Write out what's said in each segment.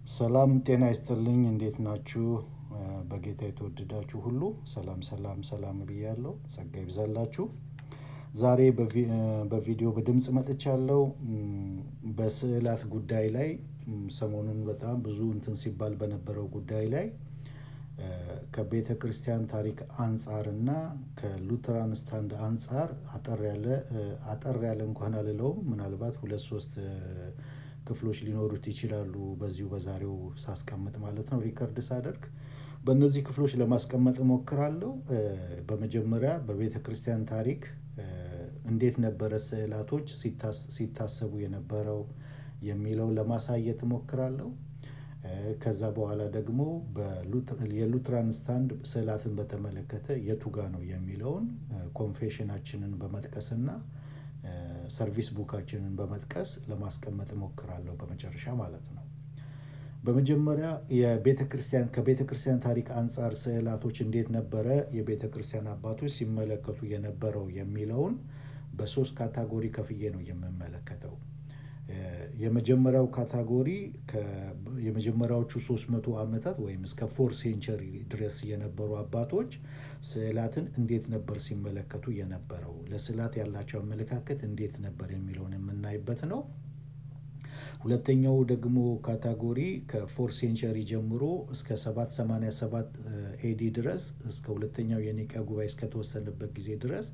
ሰላም ጤና ይስጥልኝ። እንዴት ናችሁ? በጌታ የተወደዳችሁ ሁሉ ሰላም ሰላም ሰላም ብያለሁ። ጸጋ ይብዛላችሁ። ዛሬ በቪዲዮ በድምፅ መጥቻለሁ። በስዕላት ጉዳይ ላይ ሰሞኑን በጣም ብዙ እንትን ሲባል በነበረው ጉዳይ ላይ ከቤተ ክርስቲያን ታሪክ አንጻር እና ከሉተራን ስታንድ አንጻር አጠር ያለ እንኳን አልለውም፣ ምናልባት ሁለት ሶስት ክፍሎች ሊኖሩት ይችላሉ። በዚሁ በዛሬው ሳስቀምጥ ማለት ነው፣ ሪከርድ ሳደርግ በእነዚህ ክፍሎች ለማስቀመጥ እሞክራለሁ። በመጀመሪያ በቤተ ክርስቲያን ታሪክ እንዴት ነበረ ስዕላቶች ሲታሰቡ የነበረው የሚለውን ለማሳየት እሞክራለሁ። ከዛ በኋላ ደግሞ የሉትራን ስታንድ ስዕላትን በተመለከተ የቱጋ ነው የሚለውን ኮንፌሽናችንን በመጥቀስና ሰርቪስ ቡካችንን በመጥቀስ ለማስቀመጥ እሞክራለሁ በመጨረሻ ማለት ነው። በመጀመሪያ ከቤተ ክርስቲያን ታሪክ አንጻር ስዕላቶች እንዴት ነበረ የቤተ ክርስቲያን አባቶች ሲመለከቱ የነበረው የሚለውን በሶስት ካታጎሪ ከፍዬ ነው የምመለከተው። የመጀመሪያው ካታጎሪ የመጀመሪያዎቹ 300 ዓመታት ወይም እስከ 4 ሴንቸሪ ድረስ የነበሩ አባቶች ስዕላትን እንዴት ነበር ሲመለከቱ የነበረው፣ ለስዕላት ያላቸው አመለካከት እንዴት ነበር የሚለውን የምናይበት ነው። ሁለተኛው ደግሞ ካታጎሪ ከ4 ሴንቸሪ ጀምሮ እስከ 787 ኤዲ ድረስ እስከ ሁለተኛው የኒቅያ ጉባኤ እስከተወሰነበት ጊዜ ድረስ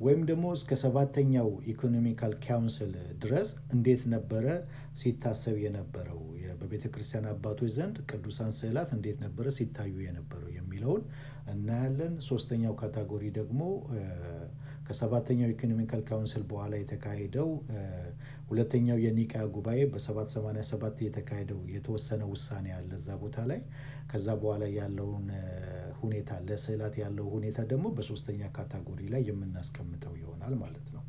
ወይም ደግሞ እስከ 7ኛው ኢኮኖሚካል ካውንስል ድረስ እንዴት ነበረ ሲታሰብ የነበረው፣ በቤተ ክርስቲያን አባቶች ዘንድ ቅዱሳን ስዕላት እንዴት ነበረ ሲታዩ የነበረው የሚለውን እናያለን። ሶስተኛው ካታጎሪ ደግሞ ከ7ኛው ኢኮኖሚካል ካውንስል በኋላ የተካሄደው ሁለተኛው የኒቅያ ጉባኤ በ787 የተካሄደው የተወሰነ ውሳኔ አለ እዛ ቦታ ላይ። ከዛ በኋላ ያለውን ሁኔታ ለስዕላት ያለው ሁኔታ ደግሞ በሶስተኛ ካታጎሪ ላይ የምናስቀምጠው ይሆናል ማለት ነው።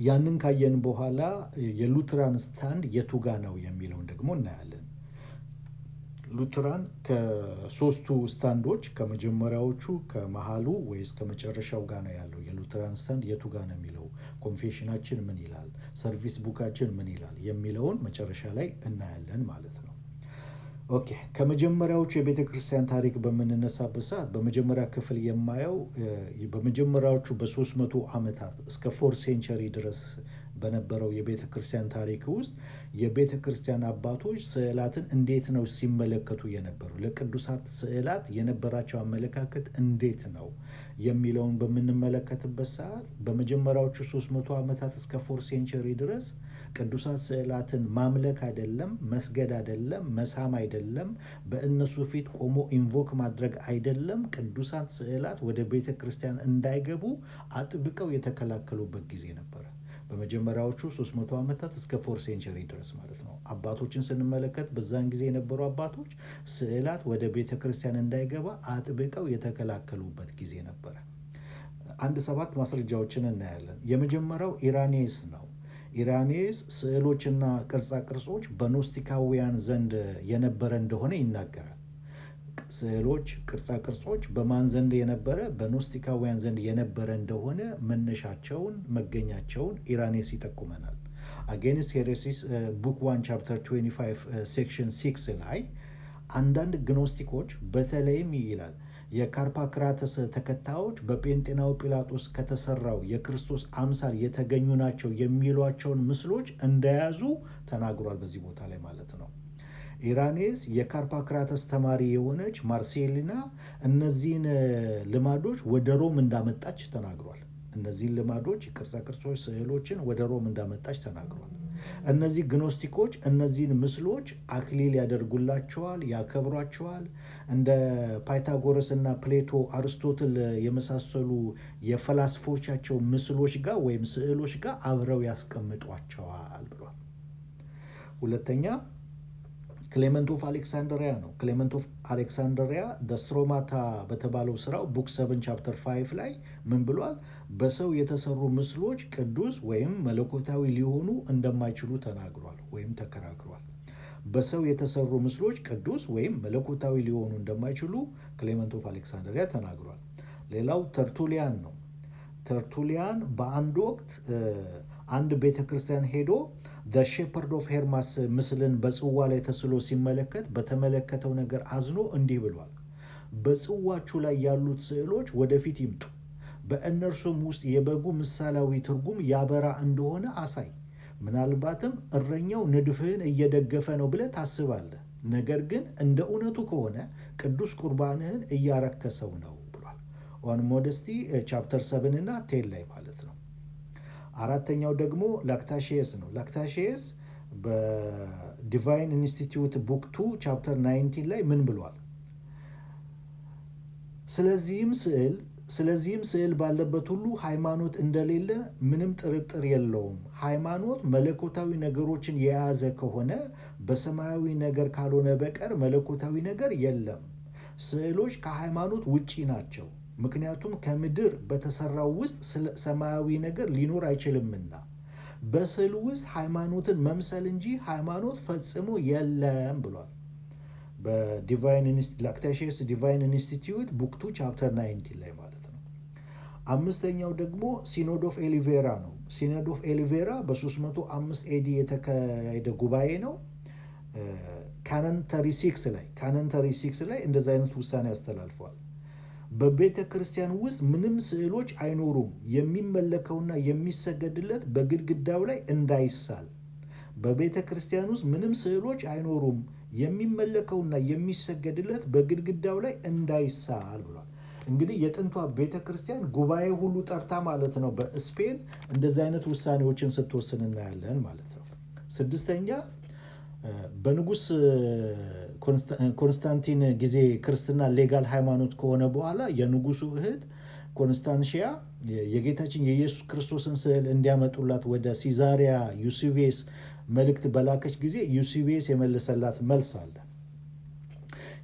ያንን ካየን በኋላ የሉትራን ስታንድ የቱጋ ነው የሚለውን ደግሞ እናያለን። ሉትራን ከሶስቱ ስታንዶች ከመጀመሪያዎቹ ከመሃሉ ወይስ ከመጨረሻው ጋር ነው ያለው? የሉትራን ስታንድ የቱጋ ነው የሚለው ኮንፌሽናችን ምን ይላል፣ ሰርቪስ ቡካችን ምን ይላል የሚለውን መጨረሻ ላይ እናያለን ማለት ነው። ኦኬ፣ ከመጀመሪያዎቹ የቤተ ክርስቲያን ታሪክ በምንነሳበት ሰዓት በመጀመሪያ ክፍል የማየው በመጀመሪያዎቹ በ300 ዓመታት እስከ 4 ሴንቸሪ ድረስ በነበረው የቤተ ክርስቲያን ታሪክ ውስጥ የቤተ ክርስቲያን አባቶች ስዕላትን እንዴት ነው ሲመለከቱ የነበሩ፣ ለቅዱሳት ስዕላት የነበራቸው አመለካከት እንዴት ነው የሚለውን በምንመለከትበት ሰዓት በመጀመሪያዎቹ 300 ዓመታት እስከ 4 ሴንቸሪ ድረስ ቅዱሳት ስዕላትን ማምለክ አይደለም፣ መስገድ አይደለም፣ መሳም አይደለም፣ በእነሱ ፊት ቆሞ ኢንቮክ ማድረግ አይደለም፣ ቅዱሳት ስዕላት ወደ ቤተ ክርስቲያን እንዳይገቡ አጥብቀው የተከላከሉበት ጊዜ ነበረ። በመጀመሪያዎቹ 300 ዓመታት እስከ 4 ሴንቸሪ ድረስ ማለት ነው። አባቶችን ስንመለከት በዛን ጊዜ የነበሩ አባቶች ስዕላት ወደ ቤተ ክርስቲያን እንዳይገባ አጥብቀው የተከላከሉበት ጊዜ ነበረ። 7 ማስረጃዎችን እናያለን። የመጀመሪያው ኢራኔስ ነው። ኢራኔስ ስዕሎችና ቅርጻ ቅርጾች በኖስቲካውያን ዘንድ የነበረ እንደሆነ ይናገራል። ስዕሎች፣ ቅርጻ ቅርጾች በማን ዘንድ የነበረ? በኖስቲካውያን ዘንድ የነበረ እንደሆነ መነሻቸውን መገኛቸውን ኢራኔስ ይጠቁመናል። አጌንስት ሄሬሲስ ቡክ 1 ቻፕተር 25 ሴክሽን 6 ላይ አንዳንድ ግኖስቲኮች በተለይም ይላል የካርፓክራተስ ተከታዮች በጴንጤናዊ ጲላጦስ ከተሰራው የክርስቶስ አምሳል የተገኙ ናቸው የሚሏቸውን ምስሎች እንደያዙ ተናግሯል። በዚህ ቦታ ላይ ማለት ነው። ኢራኔስ የካርፓክራተስ ተማሪ የሆነች ማርሴሊና እነዚህን ልማዶች ወደ ሮም እንዳመጣች ተናግሯል። እነዚህን ልማዶች፣ ቅርጻ ቅርጾች፣ ስዕሎችን ወደ ሮም እንዳመጣች ተናግሯል። እነዚህ ግኖስቲኮች እነዚህን ምስሎች አክሊል ያደርጉላቸዋል፣ ያከብሯቸዋል። እንደ ፓይታጎረስ እና ፕሌቶ፣ አርስቶትል የመሳሰሉ የፈላስፎቻቸው ምስሎች ጋር ወይም ስዕሎች ጋር አብረው ያስቀምጧቸዋል ብሏል። ሁለተኛ ክሌመንት ኦፍ አሌክሳንድሪያ ነው። ክሌመንት ኦፍ አሌክሳንድሪያ ደስትሮማታ በተባለው ስራው ቡክ 7 ቻፕተር 5 ላይ ምን ብሏል? በሰው የተሰሩ ምስሎች ቅዱስ ወይም መለኮታዊ ሊሆኑ እንደማይችሉ ተናግሯል ወይም ተከራክሯል። በሰው የተሰሩ ምስሎች ቅዱስ ወይም መለኮታዊ ሊሆኑ እንደማይችሉ ክሌመንት ኦፍ አሌክሳንድሪያ ተናግሯል። ሌላው ተርቱሊያን ነው። ተርቱሊያን በአንድ ወቅት አንድ ቤተ ክርስቲያን ሄዶ ዘ ሼፐርድ ኦፍ ሄርማስ ምስልን በጽዋ ላይ ተስሎ ሲመለከት በተመለከተው ነገር አዝኖ እንዲህ ብሏል። በጽዋችሁ ላይ ያሉት ስዕሎች ወደፊት ይምጡ፣ በእነርሱም ውስጥ የበጉ ምሳሌያዊ ትርጉም ያበራ እንደሆነ አሳይ። ምናልባትም እረኛው ንድፍህን እየደገፈ ነው ብለህ ታስባለህ፣ ነገር ግን እንደ እውነቱ ከሆነ ቅዱስ ቁርባንህን እያረከሰው ነው ብሏል። ኦን ሞደስቲ ቻፕተር 7 እና 10 ላይ ማለት ነው። አራተኛው ደግሞ ላክታሺየስ ነው። ላክታሺየስ በዲቫይን ኢንስቲትዩት ቡክ 2 ቻፕተር 19 ላይ ምን ብሏል? ስለዚህም ስዕል ባለበት ሁሉ ሃይማኖት እንደሌለ ምንም ጥርጥር የለውም። ሃይማኖት መለኮታዊ ነገሮችን የያዘ ከሆነ በሰማያዊ ነገር ካልሆነ በቀር መለኮታዊ ነገር የለም። ስዕሎች ከሃይማኖት ውጪ ናቸው፣ ምክንያቱም ከምድር በተሰራው ውስጥ ሰማያዊ ነገር ሊኖር አይችልምና። በስዕል ውስጥ ሃይማኖትን መምሰል እንጂ ሃይማኖት ፈጽሞ የለም ብሏል በላክታሺየስ ዲቫይን ኢንስቲትዩት ቡክ 2 ቻፕተር 19 ላይ ማለት ነው። አምስተኛው ደግሞ ሲኖድ ኦፍ ኤሊቬራ ነው። ሲኖድ ኦፍ ኤሊቬራ በ305 ኤዲ የተካሄደ ጉባኤ ነው። ካነን 36 ላይ እንደዚ አይነት ውሳኔ ያስተላልፈዋል። በቤተ ክርስቲያን ውስጥ ምንም ስዕሎች አይኖሩም፣ የሚመለከውና የሚሰገድለት በግድግዳው ላይ እንዳይሳል። በቤተ ክርስቲያን ውስጥ ምንም ስዕሎች አይኖሩም፣ የሚመለከውና የሚሰገድለት በግድግዳው ላይ እንዳይሳል ብሏል። እንግዲህ የጥንቷ ቤተ ክርስቲያን ጉባኤ ሁሉ ጠርታ ማለት ነው በስፔን እንደዚህ አይነት ውሳኔዎችን ስትወስን እናያለን ማለት ነው። ስድስተኛ በንጉስ ኮንስታንቲን ጊዜ ክርስትና ሌጋል ሃይማኖት ከሆነ በኋላ የንጉሱ እህት ኮንስታንሺያ የጌታችን የኢየሱስ ክርስቶስን ስዕል እንዲያመጡላት ወደ ሲዛሪያ ዩሲቤስ መልእክት በላከች ጊዜ ዩሲቤስ የመለሰላት መልስ አለ።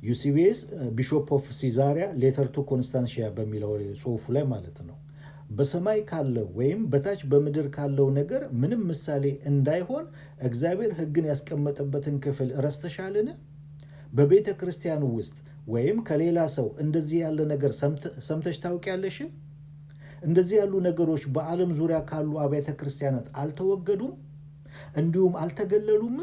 ዩሲቤስ ቢሾፕ ኦፍ ሲዛሪያ ሌተር ቱ ኮንስታንሺያ በሚለው ጽሑፉ ላይ ማለት ነው በሰማይ ካለው ወይም በታች በምድር ካለው ነገር ምንም ምሳሌ እንዳይሆን እግዚአብሔር ሕግን ያስቀመጠበትን ክፍል ረስተሻልን? በቤተ ክርስቲያን ውስጥ ወይም ከሌላ ሰው እንደዚህ ያለ ነገር ሰምተሽ ታውቂያለሽ? እንደዚህ ያሉ ነገሮች በዓለም ዙሪያ ካሉ አብያተ ክርስቲያናት አልተወገዱም? እንዲሁም አልተገለሉም?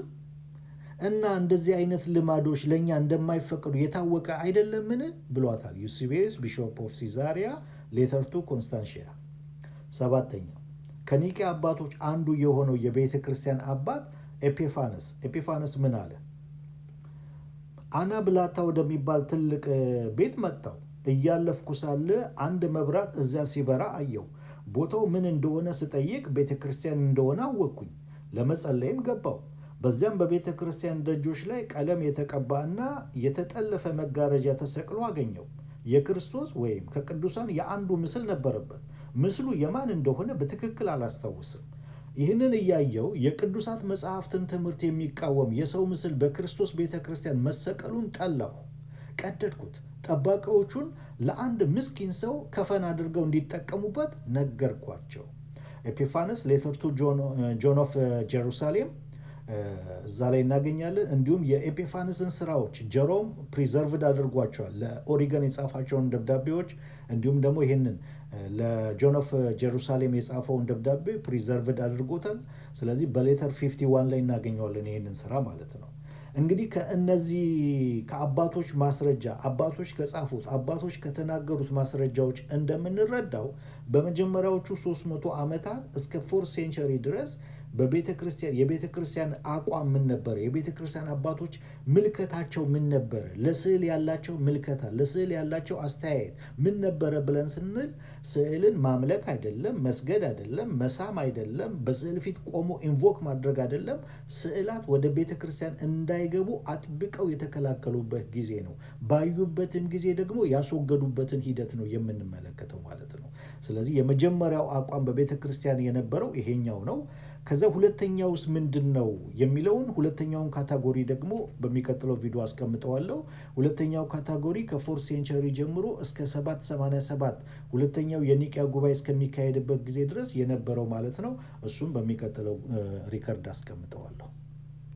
እና እንደዚህ አይነት ልማዶች ለእኛ እንደማይፈቀዱ የታወቀ አይደለምን? ብሏታል ዩሲቤስ ቢሾፕ ኦፍ ሲዛሪያ ሌተር ቱ ኮንስታንሺያ። ሰባተኛው ከኒቄ አባቶች አንዱ የሆነው የቤተ ክርስቲያን አባት ኤጲፋነስ ምን አለ? አናብላታ ወደሚባል ትልቅ ቤት መጣው። እያለፍኩ ሳለ አንድ መብራት እዚያ ሲበራ አየው። ቦታው ምን እንደሆነ ስጠይቅ ቤተ ክርስቲያን እንደሆነ አወቅኩኝ። ለመጸለይም ገባው። በዚያም በቤተ ክርስቲያን ደጆች ላይ ቀለም የተቀባና የተጠለፈ መጋረጃ ተሰቅሎ አገኘው። የክርስቶስ ወይም ከቅዱሳን የአንዱ ምስል ነበረበት። ምስሉ የማን እንደሆነ በትክክል አላስታውስም። ይህንን እያየው የቅዱሳት መጽሐፍትን ትምህርት የሚቃወም የሰው ምስል በክርስቶስ ቤተ ክርስቲያን መሰቀሉን ጠላሁ፣ ቀደድኩት። ጠባቂዎቹን ለአንድ ምስኪን ሰው ከፈን አድርገው እንዲጠቀሙበት ነገርኳቸው። ኤጲፋነስ ሌተር ቱ ጆን ኦፍ ጀሩሳሌም እዛ ላይ እናገኛለን። እንዲሁም የኤጲፋነስን ስራዎች ጀሮም ፕሪዘርቭድ አድርጓቸዋል፣ ለኦሪገን የጻፋቸውን ደብዳቤዎች እንዲሁም ደግሞ ይህንን ለጆን ኦፍ ጀሩሳሌም የጻፈውን ደብዳቤ ፕሪዘርቭድ አድርጎታል። ስለዚህ በሌተር 51 ላይ እናገኘዋለን ይህንን ስራ ማለት ነው። እንግዲህ ከእነዚህ ከአባቶች ማስረጃ አባቶች ከጻፉት አባቶች ከተናገሩት ማስረጃዎች እንደምንረዳው በመጀመሪያዎቹ 300 ዓመታት እስከ 4th ሴንቸሪ ድረስ የቤተ ክርስቲያን አቋም ምን ነበረ? የቤተ ክርስቲያን አባቶች ምልከታቸው ምን ነበረ? ለስዕል ያላቸው ምልከታ፣ ለስዕል ያላቸው አስተያየት ምን ነበረ ብለን ስንል ስዕልን ማምለክ አይደለም፣ መስገድ አይደለም፣ መሳም አይደለም፣ በስዕል ፊት ቆሞ ኢንቮክ ማድረግ አይደለም። ስዕላት ወደ ቤተ ክርስቲያን እንዳይገቡ አጥብቀው የተከላከሉበት ጊዜ ነው። ባዩበትም ጊዜ ደግሞ ያስወገዱበትን ሂደት ነው የምንመለከተው ማለት ነው። ስለዚህ የመጀመሪያው አቋም በቤተ ክርስቲያን የነበረው ይሄኛው ነው። ከዛ ሁለተኛውስ ምንድን ነው የሚለውን ሁለተኛውን ካታጎሪ ደግሞ በሚቀጥለው ቪዲዮ አስቀምጠዋለሁ። ሁለተኛው ካታጎሪ ከ4th ሴንቸሪ ጀምሮ እስከ 787 ሁለተኛው የኒቅያ ጉባኤ እስከሚካሄድበት ጊዜ ድረስ የነበረው ማለት ነው። እሱም በሚቀጥለው ሪከርድ አስቀምጠዋለሁ።